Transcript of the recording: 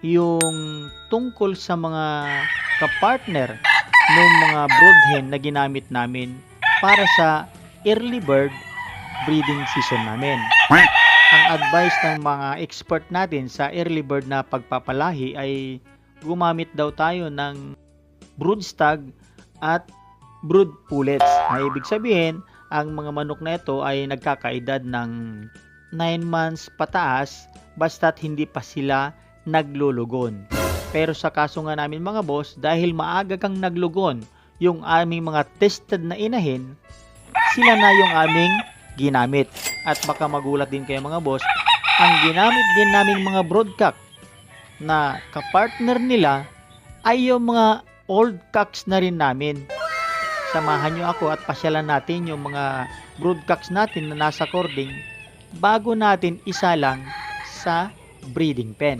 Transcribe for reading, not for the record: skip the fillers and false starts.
yung tungkol sa mga kapartner ng mga broodhen na ginamit namin para sa early bird breeding season namin. Ang advice ng mga expert natin sa early bird na pagpapalahi ay gumamit daw tayo ng brood stag at brood pullets. Na ibig sabihin, ang mga manok na ito ay nagkakaedad ng 9 months pataas basta't hindi pa sila naglulugon. Pero sa kaso nga namin mga boss, dahil maaga kang naglugon yung aming mga tested na inahin, sila na yung aming ginamit. At baka magulat din kayo mga boss, ang ginamit din naming mga broodcock na kapartner nila ay yung mga old cocks na rin namin. Samahan nyo ako at pasyalan natin yung mga broodcocks natin na nasa cording bago natin isa lang sa breeding pen.